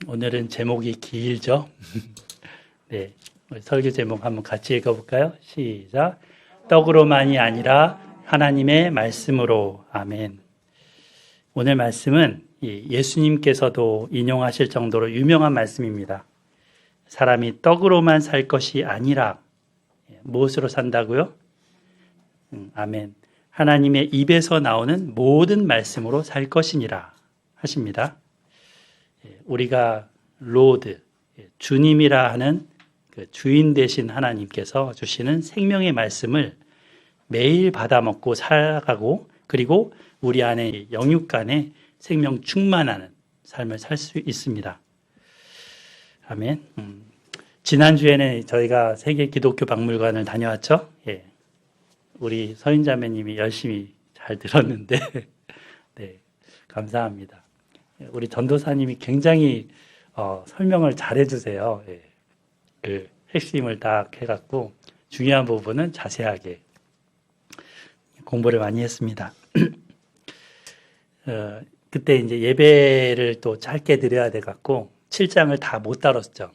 오늘은 제목이 길죠? 네, 우리 설교 제목 한번 같이 읽어볼까요? 시작. 떡으로만이 아니라 하나님의 말씀으로. 아멘. 오늘 말씀은 예수님께서도 인용하실 정도로 유명한 말씀입니다. 사람이 떡으로만 살 것이 아니라 무엇으로 산다고요? 아멘. 하나님의 입에서 나오는 모든 말씀으로 살 것이니라 하십니다. 우리가 로드, 주님이라 하는 그 주인 되신 하나님께서 주시는 생명의 말씀을 매일 받아먹고 살아가고, 그리고 우리 안에 영육간에 생명 충만하는 삶을 살 수 있습니다. 아멘. 지난주에는 저희가 세계 기독교 박물관을 다녀왔죠. 예. 우리 서인자매님이 열심히 잘 들었는데 네, 감사합니다. 우리 전도사님이 굉장히 설명을 잘 해주세요. 예. 그 핵심을 딱 해갖고 중요한 부분은 자세하게 공부를 많이 했습니다. 그때 이제 예배를 또 짧게 드려야 돼갖고 7장을 다 못 다뤘죠.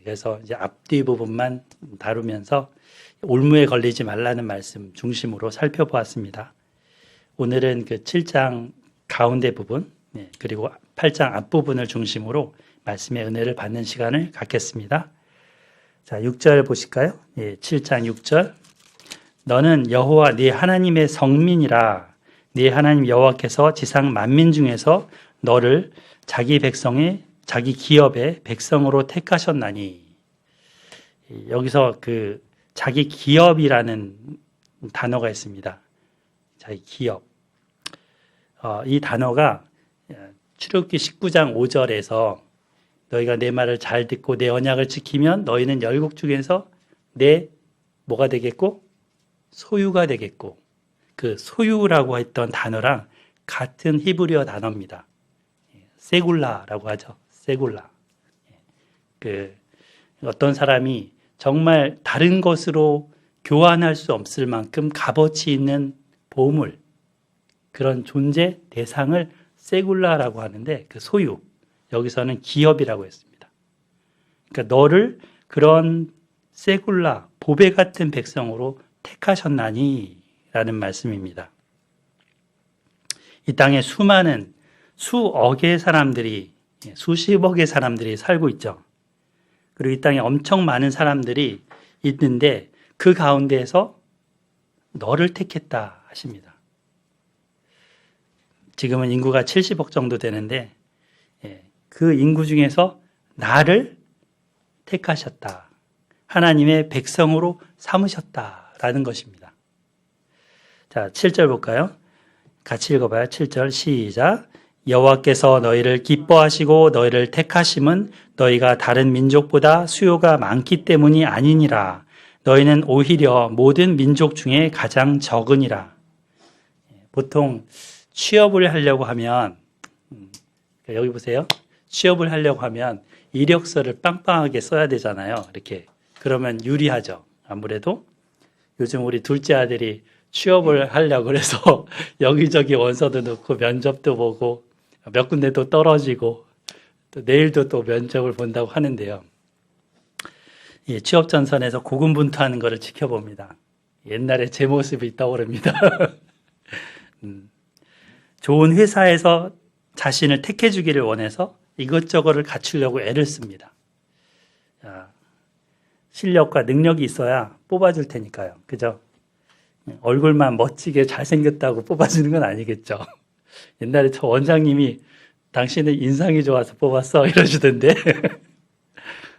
그래서 이제 앞뒤 부분만 다루면서 올무에 걸리지 말라는 말씀 중심으로 살펴보았습니다. 오늘은 그 7장 가운데 부분, 그리고 8장 앞부분을 중심으로 말씀의 은혜를 받는 시간을 갖겠습니다. 자, 6절 보실까요? 7장 6절. 너는 여호와 네 하나님의 성민이라. 네 하나님 여호와께서 지상 만민 중에서 너를 자기 백성의 자기 기업의 백성으로 택하셨나니. 여기서 그 자기 기업이라는 단어가 있습니다. 자기 기업. 이 단어가 출애굽기 19장 5절에서 너희가 내 말을 잘 듣고 내 언약을 지키면 너희는 열국 중에서 내 뭐가 되겠고 소유가 되겠고, 그 소유라고 했던 단어랑 같은 히브리어 단어입니다. 세굴라라고 하죠. 세굴라. 그 어떤 사람이 정말 다른 것으로 교환할 수 없을 만큼 값어치 있는 보물, 그런 존재 대상을 세굴라라고 하는데, 그 소유, 여기서는 기업이라고 했습니다. 그러니까 너를 그런 세굴라, 보배 같은 백성으로 택하셨나니 라는 말씀입니다. 이 땅에 수많은 수억의 사람들이, 수십억의 사람들이 살고 있죠. 그리고 이 땅에 엄청 많은 사람들이 있는데 그 가운데에서 너를 택했다 하십니다. 지금은 인구가 70억 정도 되는데 그 인구 중에서 나를 택하셨다. 하나님의 백성으로 삼으셨다라는 것입니다. 자, 7절 볼까요? 같이 읽어봐요. 7절 시작. 여호와께서 너희를 기뻐하시고 너희를 택하심은 너희가 다른 민족보다 수요가 많기 때문이 아니니라. 너희는 오히려 모든 민족 중에 가장 적으니라. 보통 취업을 하려고 하면, 여기 보세요. 취업을 하려고 하면 이력서를 빵빵하게 써야 되잖아요. 이렇게. 그러면 유리하죠. 아무래도 요즘 우리 둘째 아들이 취업을 하려고 그래서 여기저기 원서도 넣고 면접도 보고 몇 군데 또 떨어지고 또 내일도 또 면접을 본다고 하는데요. 취업 전선에서 고군분투하는 것을 지켜봅니다. 옛날에 제 모습이 떠오릅니다. 좋은 회사에서 자신을 택해 주기를 원해서 이것저것을 갖추려고 애를 씁니다. 실력과 능력이 있어야 뽑아줄 테니까요. 그죠? 얼굴만 멋지게 잘생겼다고 뽑아주는 건 아니겠죠. 옛날에 저 원장님이 당신은 인상이 좋아서 뽑았어 이러시던데.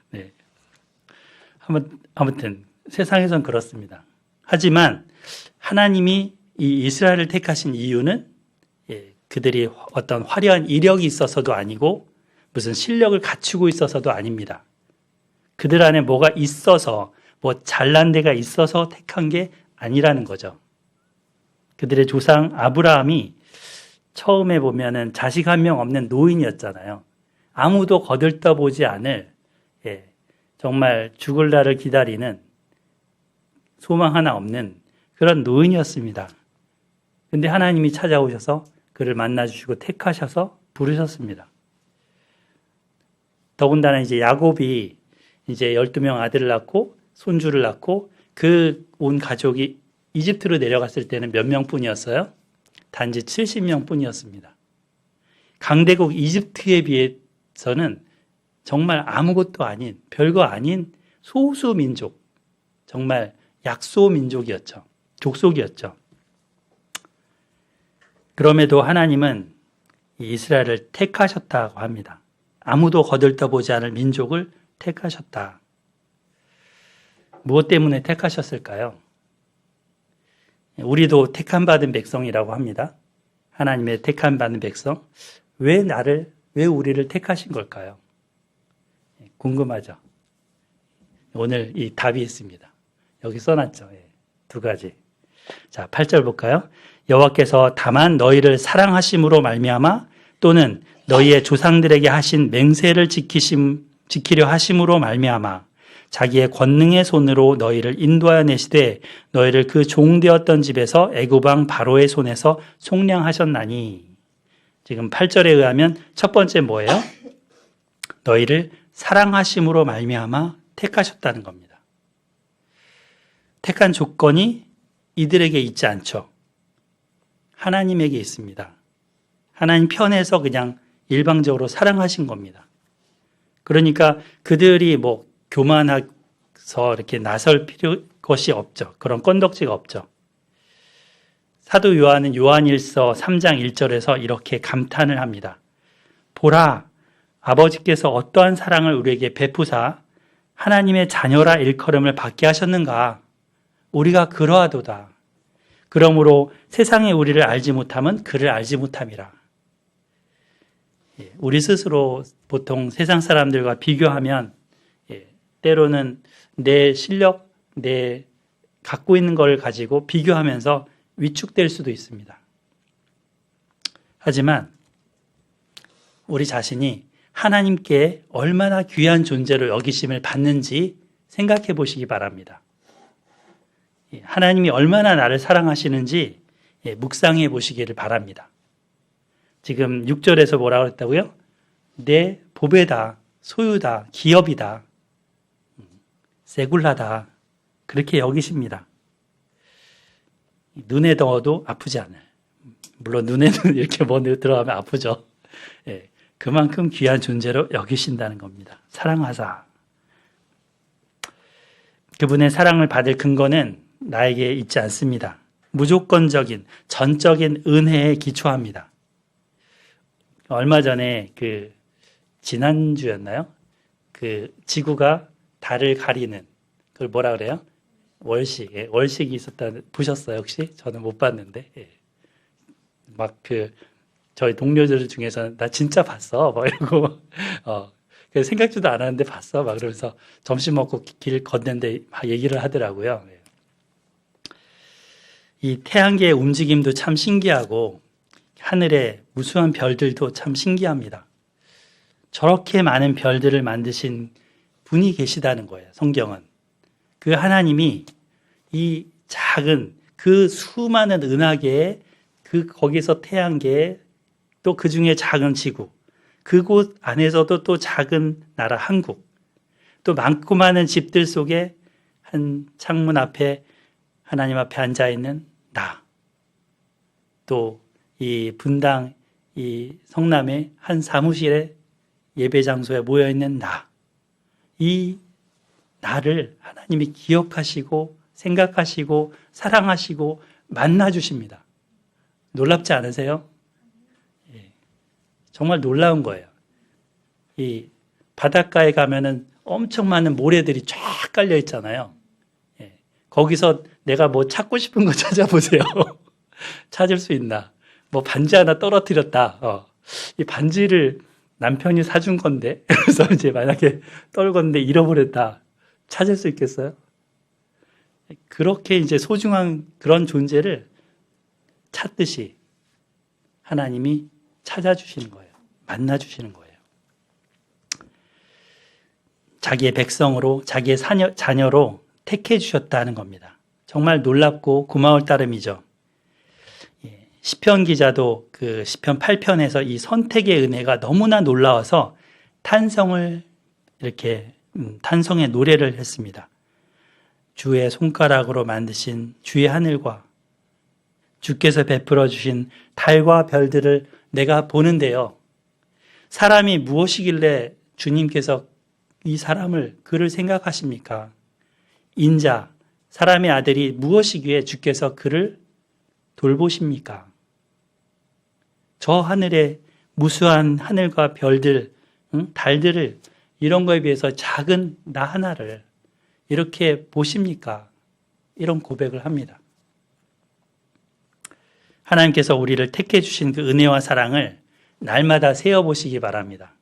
네. 아무튼 세상에선 그렇습니다. 하지만 하나님이 이 이스라엘을 택하신 이유는 그들이 어떤 화려한 이력이 있어서도 아니고 무슨 실력을 갖추고 있어서도 아닙니다. 그들 안에 뭐가 있어서, 뭐 잘난 데가 있어서 택한 게 아니라는 거죠. 그들의 조상 아브라함이 처음에 보면은 자식 한 명 없는 노인이었잖아요. 아무도 거들떠보지 않을, 정말 죽을 날을 기다리는 소망 하나 없는 그런 노인이었습니다. 근데 하나님이 찾아오셔서 그를 만나주시고 택하셔서 부르셨습니다. 더군다나 이제 야곱이 이제 12명 아들을 낳고 손주를 낳고 그 온 가족이 이집트로 내려갔을 때는 몇 명뿐이었어요? 단지 70명뿐이었습니다. 강대국 이집트에 비해서는 정말 아무것도 아닌, 별거 아닌 소수 민족, 정말 약소 민족이었죠. 족속이었죠. 그럼에도 하나님은 이스라엘을 택하셨다고 합니다. 아무도 거들떠보지 않을 민족을 택하셨다. 무엇 때문에 택하셨을까요? 우리도 택함받은 백성이라고 합니다. 하나님의 택함받은 백성. 왜 우리를 택하신 걸까요? 궁금하죠? 오늘 이 답이 있습니다. 여기 써놨죠. 2가지. 자, 8절 볼까요? 여호와께서 다만 너희를 사랑하심으로 말미암아 또는 너희의 조상들에게 하신 맹세를 지키려 하심으로 말미암아 자기의 권능의 손으로 너희를 인도하여 내시되 너희를 그 종되었던 집에서 애굽 왕 바로의 손에서 속량하셨나니. 지금 8절에 의하면 첫 번째 뭐예요? 너희를 사랑하심으로 말미암아 택하셨다는 겁니다. 택한 조건이 이들에게 있지 않죠. 하나님에게 있습니다. 하나님 편에서 그냥 일방적으로 사랑하신 겁니다. 그러니까 그들이 뭐 교만해서 이렇게 나설 것이 없죠. 그런 건덕지가 없죠. 사도 요한은 요한일서 3장 1절에서 이렇게 감탄을 합니다. 보라, 아버지께서 어떠한 사랑을 우리에게 베푸사 하나님의 자녀라 일컬음을 받게 하셨는가. 우리가 그러하도다. 그러므로 세상에 우리를 알지 못함은 그를 알지 못함이라. 우리 스스로 보통 세상 사람들과 비교하면 때로는 내 실력, 내 갖고 있는 걸 가지고 비교하면서 위축될 수도 있습니다. 하지만 우리 자신이 하나님께 얼마나 귀한 존재로 여기심을 받는지 생각해 보시기 바랍니다. 하나님이 얼마나 나를 사랑하시는지 묵상해 보시기를 바랍니다. 지금 6절에서 뭐라고 그랬다고요? 내 보배다, 소유다, 기업이다, 세굴라다, 그렇게 여기십니다. 눈에 넣어도 아프지 않을. 물론 눈에는 이렇게 뭐 들어가면 아프죠. 그만큼 귀한 존재로 여기신다는 겁니다. 사랑하사. 그분의 사랑을 받을 근거는 나에게 있지 않습니다. 무조건적인, 전적인 은혜에 기초합니다. 얼마 전에 지난주였나요? 지구가 달을 가리는, 그걸 뭐라 그래요? 월식이 보셨어요, 혹시? 저는 못 봤는데. 저희 동료들 중에서는 나 진짜 봤어. 막 이러고, 생각지도 않았는데 봤어. 막 그러면서 점심 먹고 길 걷는데 막 얘기를 하더라고요. 이 태양계의 움직임도 참 신기하고, 하늘의 무수한 별들도 참 신기합니다. 저렇게 많은 별들을 만드신 분이 계시다는 거예요, 성경은. 그 하나님이 이 작은, 그 수많은 은하계에, 거기서 태양계에, 또 그 중에 작은 지구, 그곳 안에서도 또 작은 나라 한국, 또 많고 많은 집들 속에 한 창문 앞에 하나님 앞에 앉아있는 나, 또 이 분당, 이 성남의 한 사무실에 예배 장소에 모여있는 나, 이 나를 하나님이 기억하시고 생각하시고 사랑하시고 만나주십니다. 놀랍지 않으세요? 정말 놀라운 거예요. 이 바닷가에 가면은 엄청 많은 모래들이 쫙 깔려 있잖아요. 거기서 내가 뭐 찾고 싶은 거 찾아보세요. 찾을 수 있나? 뭐 반지 하나 떨어뜨렸다. 이 반지를 남편이 사준 건데, 그래서 이제 만약에 떨궜는데 잃어버렸다. 찾을 수 있겠어요? 그렇게 이제 소중한 그런 존재를 찾듯이 하나님이 찾아주시는 거예요. 만나주시는 거예요. 자기의 백성으로, 자기의 자녀로 택해 주셨다는 겁니다. 정말 놀랍고 고마울 따름이죠. 시편 기자도 시편 8편에서 이 선택의 은혜가 너무나 놀라워서 탄성을 이렇게 탄성의 노래를 했습니다. 주의 손가락으로 만드신 주의 하늘과 주께서 베풀어 주신 달과 별들을 내가 보는데요. 사람이 무엇이길래 주님께서 이 사람을 그를 생각하십니까? 인자, 사람의 아들이 무엇이기에 주께서 그를 돌보십니까? 저 하늘에 무수한 하늘과 별들, 달들을 이런 거에 비해서 작은 나 하나를 이렇게 보십니까? 이런 고백을 합니다. 하나님께서 우리를 택해 주신 그 은혜와 사랑을 날마다 세어보시기 바랍니다.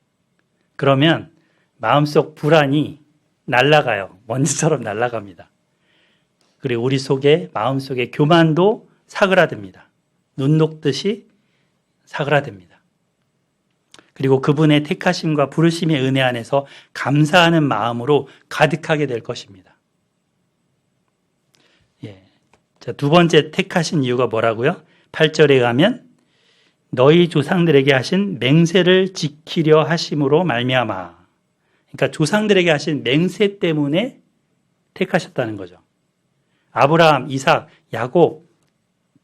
그러면 마음속 불안이 날아가요. 먼지처럼 날아갑니다. 그리고 우리 속에 마음속에 교만도 사그라듭니다. 눈 녹듯이 사그라듭니다. 그리고 그분의 택하심과 부르심의 은혜 안에서 감사하는 마음으로 가득하게 될 것입니다. 자, 두 번째 택하신 이유가 뭐라고요? 8절에 가면 너희 조상들에게 하신 맹세를 지키려 하심으로 말미암아. 그러니까 조상들에게 하신 맹세 때문에 택하셨다는 거죠. 아브라함, 이삭, 야곱,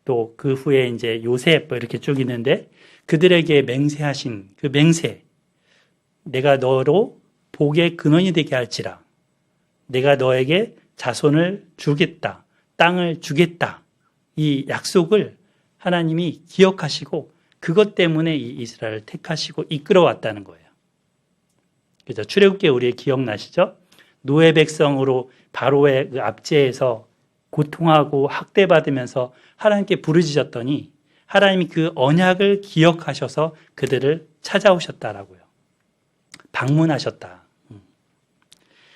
또 그 후에 이제 요셉 이렇게 쭉 있는데 그들에게 맹세하신 그 맹세, 내가 너로 복의 근원이 되게 할지라, 내가 너에게 자손을 주겠다, 땅을 주겠다, 이 약속을 하나님이 기억하시고 그것 때문에 이 이스라엘을 택하시고 이끌어왔다는 거예요. 그죠? 출애굽기에 우리 기억나시죠? 노예 백성으로 바로의 그 압제에서 고통하고 학대받으면서 하나님께 부르짖었더니 하나님이 그 언약을 기억하셔서 그들을 찾아오셨다라고요. 방문하셨다.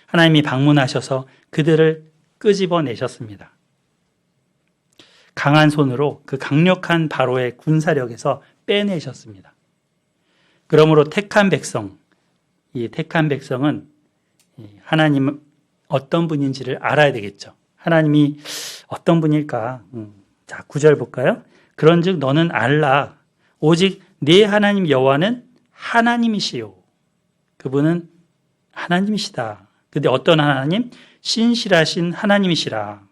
하나님이 방문하셔서 그들을 끄집어내셨습니다. 강한 손으로 그 강력한 바로의 군사력에서 빼내셨습니다. 그러므로 택한 백성, 이 택한 백성은 하나님 어떤 분인지를 알아야 되겠죠. 하나님이 어떤 분일까? 자, 9절 볼까요? 그런즉 너는 알라. 오직 네 하나님 여호와는 하나님이시요. 그분은 하나님이시다. 근데 어떤 하나님? 신실하신 하나님이시라.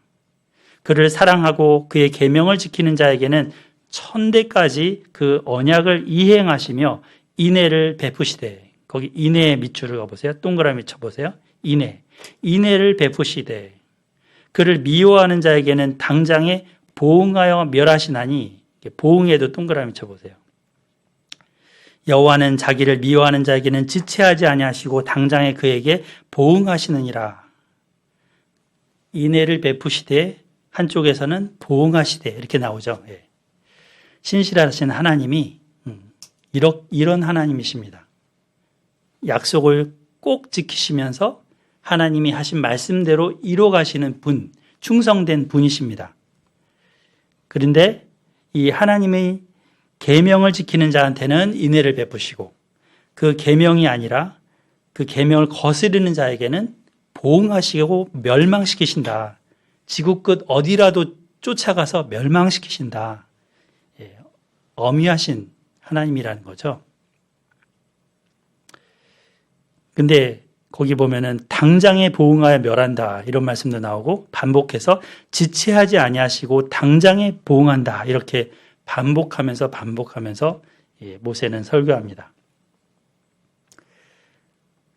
그를 사랑하고 그의 계명을 지키는 자에게는 천대까지 그 언약을 이행하시며 인애를 베푸시되, 거기 인애의 밑줄을 그어보세요. 동그라미 쳐보세요. 인애를 베푸시되 그를 미워하는 자에게는 당장에 보응하여 멸하시나니, 보응에도 동그라미 쳐보세요. 여호와는 자기를 미워하는 자에게는 지체하지 아니하시고 당장에 그에게 보응하시느니라. 인애를 베푸시되 한쪽에서는 보응하시되 이렇게 나오죠. 신실하신 하나님이 이런 하나님이십니다. 약속을 꼭 지키시면서 하나님이 하신 말씀대로 이루어가시는 분, 충성된 분이십니다. 그런데 이 하나님의 계명을 지키는 자한테는 인애를 베푸시고 그 계명이 아니라 그 계명을 거스르는 자에게는 보응하시고 멸망시키신다. 지구 끝 어디라도 쫓아가서 멸망시키신다. 엄위하신 하나님이라는 거죠. 근데 거기 보면은 당장에 보응하여 멸한다 이런 말씀도 나오고 반복해서 지체하지 아니하시고 당장에 보응한다 이렇게 반복하면서 모세는 설교합니다.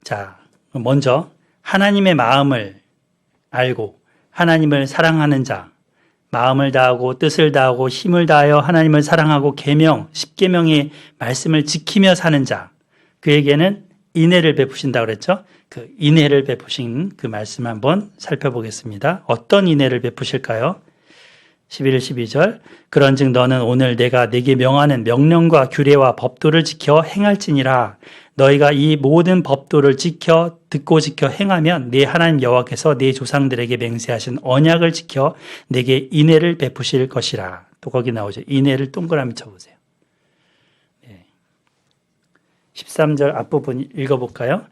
자, 먼저 하나님의 마음을 알고 하나님을 사랑하는 자, 마음을 다하고 뜻을 다하고 힘을 다하여 하나님을 사랑하고 계명, 십계명의 말씀을 지키며 사는 자, 그에게는 인애를 베푸신다고 그랬죠. 그 인애를 베푸신 그 말씀 한번 살펴보겠습니다. 어떤 인애를 베푸실까요? 11, 12절 그런즉 너는 오늘 내가 네게 명하는 명령과 규례와 법도를 지켜 행할지니라. 너희가 이 모든 법도를 듣고 지켜 행하면 네 하나님 여호와께서 네 조상들에게 맹세하신 언약을 지켜 네게 인애를 베푸실 것이라. 또 거기 나오죠. 인애를 동그라미 쳐보세요. 13절 앞부분 읽어볼까요?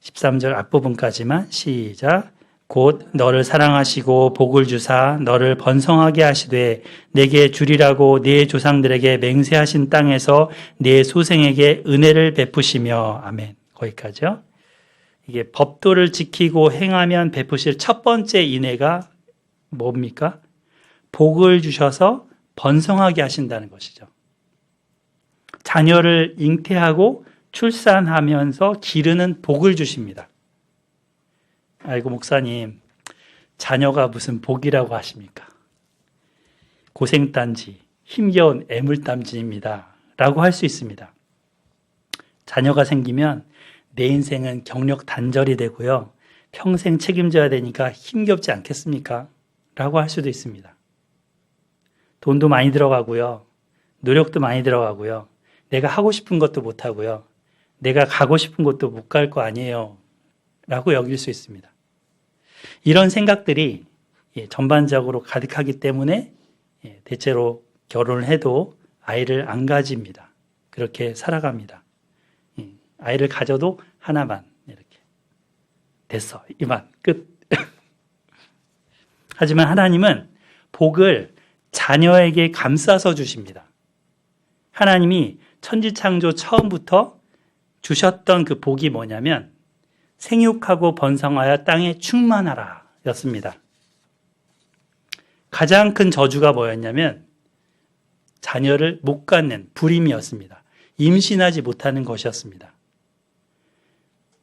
13절 앞부분까지만 시작. 곧 너를 사랑하시고 복을 주사 너를 번성하게 하시되 내게 주리라고 네 조상들에게 맹세하신 땅에서 네 소생에게 은혜를 베푸시며. 아멘. 거기까지요. 이게 법도를 지키고 행하면 베푸실 첫 번째 인애가 뭡니까? 복을 주셔서 번성하게 하신다는 것이죠. 자녀를 잉태하고 출산하면서 기르는 복을 주십니다. 아이고 목사님, 자녀가 무슨 복이라고 하십니까? 고생단지, 힘겨운 애물단지입니다 라고 할 수 있습니다. 자녀가 생기면 내 인생은 경력 단절이 되고요, 평생 책임져야 되니까 힘겹지 않겠습니까? 라고 할 수도 있습니다. 돈도 많이 들어가고요, 노력도 많이 들어가고요, 내가 하고 싶은 것도 못하고요, 내가 가고 싶은 곳도 못 갈 거 아니에요 라고 여길 수 있습니다. 이런 생각들이 전반적으로 가득하기 때문에 대체로 결혼을 해도 아이를 안 가집니다. 그렇게 살아갑니다. 아이를 가져도 하나만, 이렇게 됐어, 이만 끝. 하지만 하나님은 복을 자녀에게 감싸서 주십니다. 하나님이 천지창조 처음부터 주셨던 그 복이 뭐냐면 생육하고 번성하여 땅에 충만하라 였습니다. 가장 큰 저주가 뭐였냐면 자녀를 못 갖는 불임이었습니다. 임신하지 못하는 것이었습니다.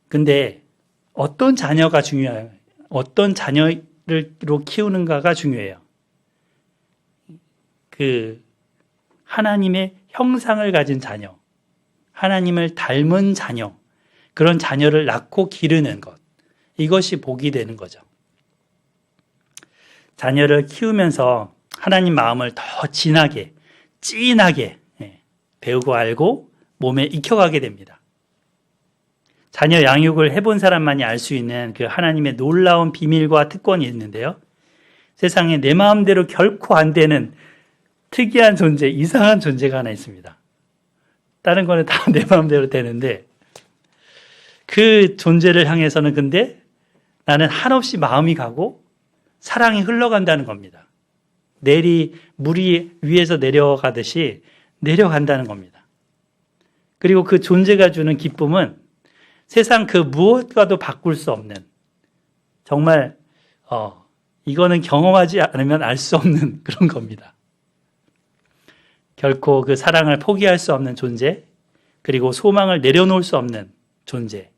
근데 어떤 자녀가 중요해요? 어떤 자녀로 키우는가가 중요해요. 그 하나님의 형상을 가진 자녀, 하나님을 닮은 자녀, 그런 자녀를 낳고 기르는 것, 이것이 복이 되는 거죠. 자녀를 키우면서 하나님 마음을 더 진하게, 찐하게 배우고 알고 몸에 익혀가게 됩니다. 자녀 양육을 해본 사람만이 알 수 있는 그 하나님의 놀라운 비밀과 특권이 있는데요. 세상에 내 마음대로 결코 안 되는 특이한 존재, 이상한 존재가 하나 있습니다. 다른 거는 다 내 마음대로 되는데 그 존재를 향해서는 근데 나는 한없이 마음이 가고 사랑이 흘러간다는 겁니다. 물이 위에서 내려가듯이 내려간다는 겁니다. 그리고 그 존재가 주는 기쁨은 세상 그 무엇과도 바꿀 수 없는, 정말 이거는 경험하지 않으면 알 수 없는 그런 겁니다. 결코 그 사랑을 포기할 수 없는 존재, 그리고 소망을 내려놓을 수 없는 존재,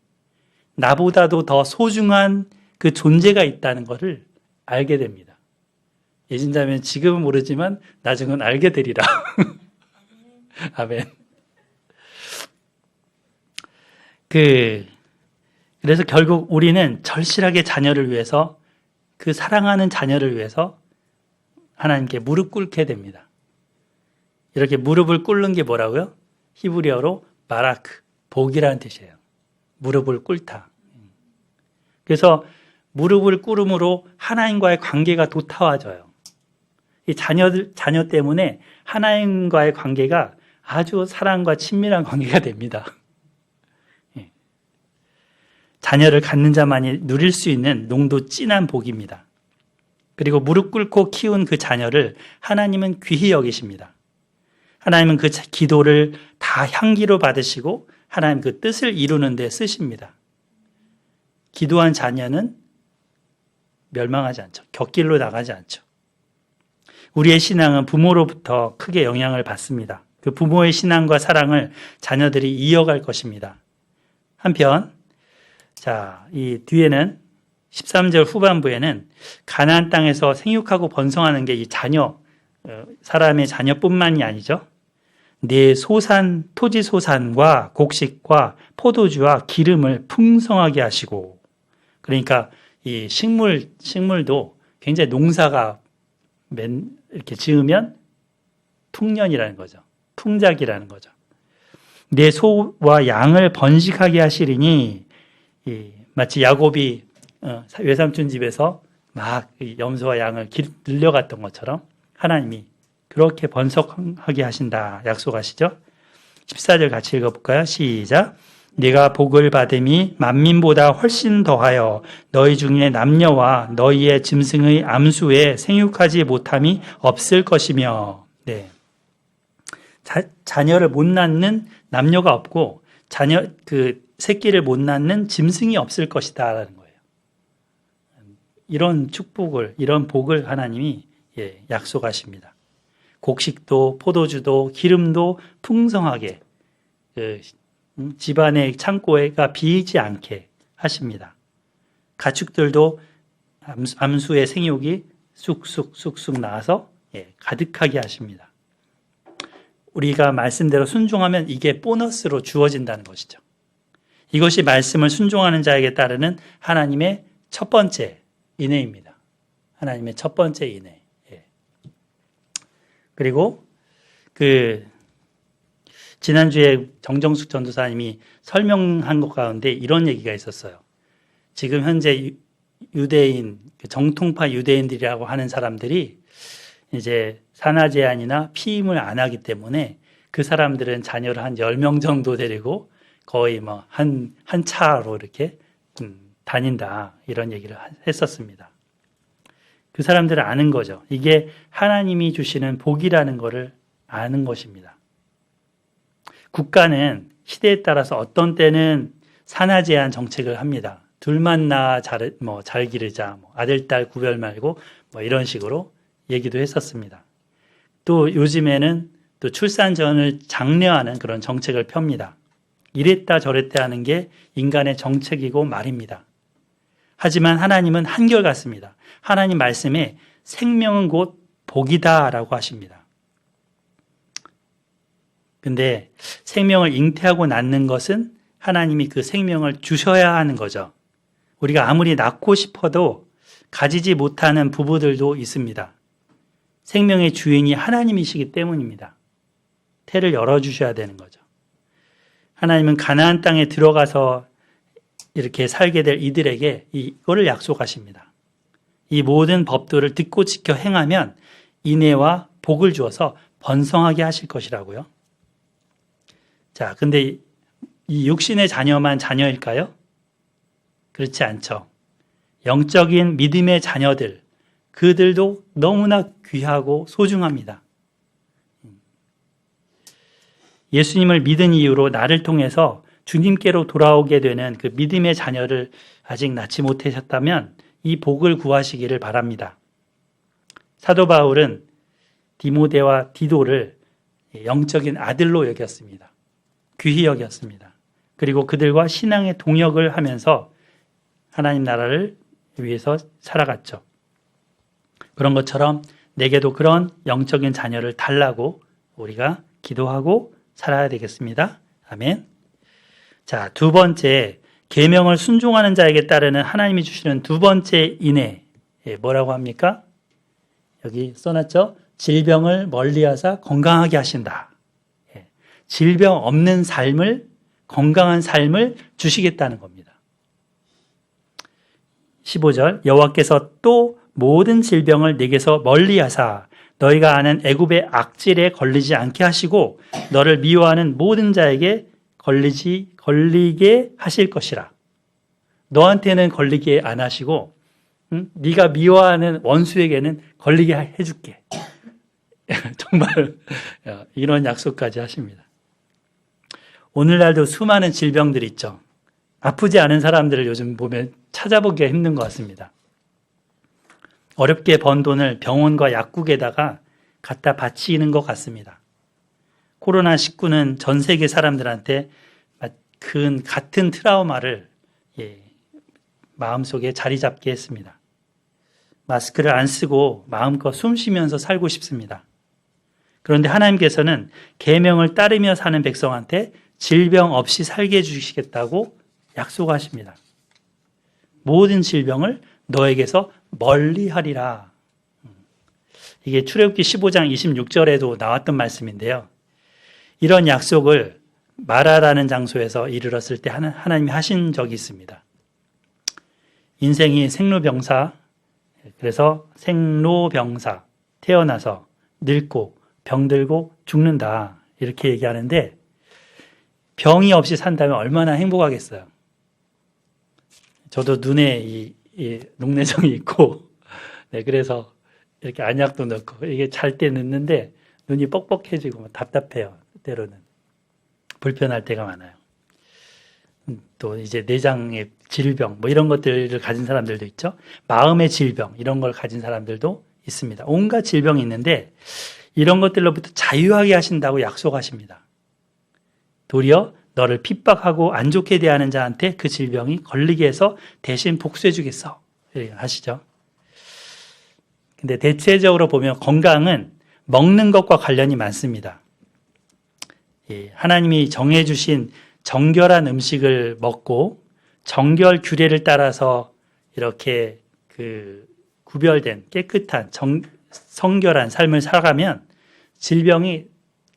나보다도 더 소중한 그 존재가 있다는 것을 알게 됩니다. 예진자면 지금은 모르지만 나중은 알게 되리라. 아멘. 그래서 결국 우리는 절실하게 자녀를 위해서, 그 사랑하는 자녀를 위해서 하나님께 무릎 꿇게 됩니다. 이렇게 무릎을 꿇는 게 뭐라고요? 히브리어로 바라크, 복이라는 뜻이에요. 무릎을 꿇다. 그래서 무릎을 꿇음으로 하나님과의 관계가 도타와져요. 이 자녀 때문에 하나님과의 관계가 아주 사랑과 친밀한 관계가 됩니다. 자녀를 갖는 자만이 누릴 수 있는 농도 진한 복입니다. 그리고 무릎 꿇고 키운 그 자녀를 하나님은 귀히 여기십니다. 하나님은 그 기도를 다 향기로 받으시고 하나님 그 뜻을 이루는 데 쓰십니다. 기도한 자녀는 멸망하지 않죠. 곁길로 나가지 않죠. 우리의 신앙은 부모로부터 크게 영향을 받습니다. 그 부모의 신앙과 사랑을 자녀들이 이어갈 것입니다. 한편 이 뒤에는 13절 후반부에는 가나안 땅에서 생육하고 번성하는 게 이 자녀, 사람의 자녀뿐만이 아니죠. 내 소산, 토지 소산과 곡식과 포도주와 기름을 풍성하게 하시고, 그러니까 이 식물도 굉장히 농사가 이렇게 지으면 풍년이라는 거죠. 풍작이라는 거죠. 내 소와 양을 번식하게 하시리니, 마치 야곱이 외삼촌 집에서 막 염소와 양을 늘려갔던 것처럼 하나님이 그렇게 번성하게 하신다 약속하시죠. 14절 같이 읽어볼까요? 시작. 네가 복을 받음이 만민보다 훨씬 더하여 너희 중에 남녀와 너희의 짐승의 암수에 생육하지 못함이 없을 것이며. 네. 자녀를 못 낳는 남녀가 없고 그 새끼를 못 낳는 짐승이 없을 것이다라는 거예요. 이런 축복을, 이런 복을 하나님이 약속하십니다. 곡식도 포도주도 기름도 풍성하게 집안의 창고가 비이지 않게 하십니다. 가축들도 암수의 생육이 쑥쑥 나와서 가득하게 하십니다. 우리가 말씀대로 순종하면 이게 보너스로 주어진다는 것이죠. 이것이 말씀을 순종하는 자에게 따르는 하나님의 첫 번째 인애입니다. 하나님의 첫 번째 인애. 그리고 지난주에 정정숙 전도사님이 설명한 것 가운데 이런 얘기가 있었어요. 지금 현재 유대인, 정통파 유대인들이라고 하는 사람들이 이제 산하 제한이나 피임을 안 하기 때문에 그 사람들은 자녀를 한 10명 정도 데리고 거의 한 차로 이렇게 다닌다. 이런 얘기를 했었습니다. 그 사람들은 아는 거죠. 이게 하나님이 주시는 복이라는 것을 아는 것입니다. 국가는 시대에 따라서 어떤 때는 산하 제한 정책을 합니다. 둘만 낳아 잘 기르자, 아들, 딸 구별 말고 이런 식으로 얘기도 했었습니다. 또 요즘에는 또 출산 전을 장려하는 그런 정책을 펴니다. 이랬다 저랬다 하는 게 인간의 정책이고 말입니다. 하지만 하나님은 한결같습니다. 하나님 말씀에 생명은 곧 복이다라고 하십니다. 근데 생명을 잉태하고 낳는 것은 하나님이 그 생명을 주셔야 하는 거죠. 우리가 아무리 낳고 싶어도 가지지 못하는 부부들도 있습니다. 생명의 주인이 하나님이시기 때문입니다. 태를 열어주셔야 되는 거죠. 하나님은 가나안 땅에 들어가서 이렇게 살게 될 이들에게 이거를 약속하십니다. 이 모든 법도를 듣고 지켜 행하면 인애와 복을 주어서 번성하게 하실 것이라고요. 자, 근데 이 육신의 자녀만 자녀일까요? 그렇지 않죠. 영적인 믿음의 자녀들, 그들도 너무나 귀하고 소중합니다. 예수님을 믿은 이유로 나를 통해서 주님께로 돌아오게 되는 그 믿음의 자녀를 아직 낳지 못하셨다면 이 복을 구하시기를 바랍니다. 사도 바울은 디모데와 디도를 영적인 아들로 여겼습니다. 귀히 여겼습니다. 그리고 그들과 신앙의 동역을 하면서 하나님 나라를 위해서 살아갔죠. 그런 것처럼 내게도 그런 영적인 자녀를 달라고 우리가 기도하고 살아야 되겠습니다. 아멘. 자, 두 번째, 계명을 순종하는 자에게 따르는 하나님이 주시는 두 번째 인애. 뭐라고 합니까? 여기 써놨죠? 질병을 멀리하사 건강하게 하신다. 질병 없는 삶을, 건강한 삶을 주시겠다는 겁니다. 15절, 여호와께서 또 모든 질병을 내게서 멀리하사 너희가 아는 애굽의 악질에 걸리지 않게 하시고 너를 미워하는 모든 자에게 걸리게 하실 것이라. 너한테는 걸리게 안 하시고 네가 미워하는 원수에게는 걸리게 해줄게. 정말 이런 약속까지 하십니다. 오늘날도 수많은 질병들이 있죠. 아프지 않은 사람들을 요즘 보면 찾아보기가 힘든 것 같습니다. 어렵게 번 돈을 병원과 약국에다가 갖다 바치는 것 같습니다. 코로나19는 전 세계 사람들한테 같은 트라우마를 마음속에 자리 잡게 했습니다. 마스크를 안 쓰고 마음껏 숨 쉬면서 살고 싶습니다. 그런데 하나님께서는 계명을 따르며 사는 백성한테 질병 없이 살게 해주시겠다고 약속하십니다. 모든 질병을 너에게서 멀리하리라. 이게 출애굽기 15장 26절에도 나왔던 말씀인데요. 이런 약속을 마라라는 장소에서 이르렀을 때 하나님이 하신 적이 있습니다. 인생이 생로병사, 그래서 생로병사, 태어나서 늙고 병들고 죽는다 이렇게 얘기하는데 병이 없이 산다면 얼마나 행복하겠어요. 저도 눈에 이 녹내성이 있고 그래서 이렇게 안약도 넣고 이게 잘 때 넣는데 눈이 뻑뻑해지고 답답해요. 때로는 불편할 때가 많아요. 또 이제 내장의 질병, 뭐 이런 것들을 가진 사람들도 있죠. 마음의 질병, 이런 걸 가진 사람들도 있습니다. 온갖 질병이 있는데 이런 것들로부터 자유하게 하신다고 약속하십니다. 도리어 너를 핍박하고 안 좋게 대하는 자한테 그 질병이 걸리게 해서 대신 복수해 주겠어. 이렇게 하시죠. 근데 대체적으로 보면 건강은 먹는 것과 관련이 많습니다. 하나님이 정해주신 정결한 음식을 먹고 정결 규례를 따라서 이렇게 구별된 깨끗한 성결한 삶을 살아가면 질병이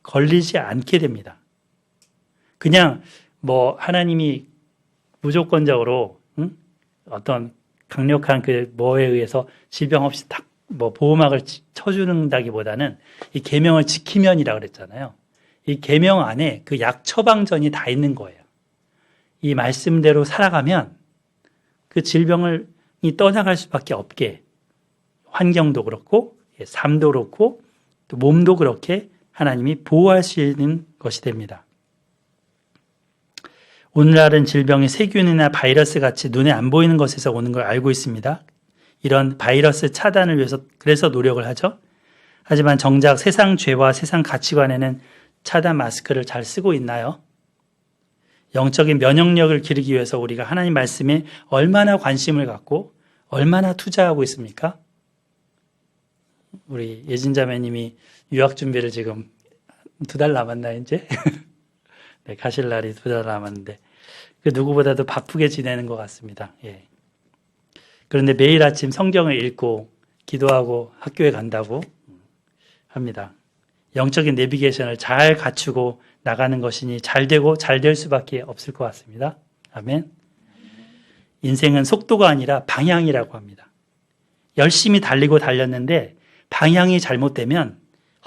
걸리지 않게 됩니다. 그냥 뭐 하나님이 무조건적으로 어떤 강력한 뭐에 의해서 질병 없이 딱 뭐 보호막을 쳐주는다기보다는 이 계명을 지키면이라 그랬잖아요. 이 계명 안에 그 약 처방전이 다 있는 거예요. 이 말씀대로 살아가면 그 질병이 떠나갈 수밖에 없게 환경도 그렇고 삶도 그렇고 또 몸도 그렇게 하나님이 보호할 수 있는 것이 됩니다. 오늘날은 질병이 세균이나 바이러스 같이 눈에 안 보이는 것에서 오는 걸 알고 있습니다. 이런 바이러스 차단을 위해서 그래서 노력을 하죠. 하지만 정작 세상 죄와 세상 가치관에는 차단 마스크를 잘 쓰고 있나요? 영적인 면역력을 기르기 위해서 우리가 하나님 말씀에 얼마나 관심을 갖고 얼마나 투자하고 있습니까? 우리 예진자매님이 유학 준비를 지금 2달 남았나요, 이제? 네, 가실 날이 2달 남았는데 그 누구보다도 바쁘게 지내는 것 같습니다. 예. 그런데 매일 아침 성경을 읽고 기도하고 학교에 간다고 합니다. 영적인 내비게이션을 잘 갖추고 나가는 것이니 잘 되고 잘 될 수밖에 없을 것 같습니다. 아멘. 인생은 속도가 아니라 방향이라고 합니다. 열심히 달리고 달렸는데 방향이 잘못되면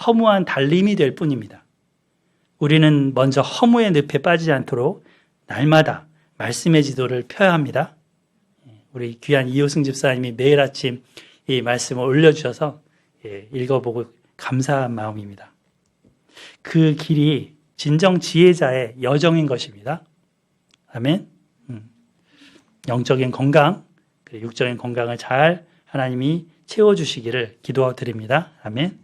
허무한 달림이 될 뿐입니다. 우리는 먼저 허무의 늪에 빠지지 않도록 날마다 말씀의 지도를 펴야 합니다. 우리 귀한 이호승 집사님이 매일 아침 이 말씀을 올려주셔서 읽어보고 감사한 마음입니다. 그 길이 진정 지혜자의 여정인 것입니다. 아멘. 영적인 건강, 그리고 육적인 건강을 잘 하나님이 채워주시기를 기도드립니다. 아멘.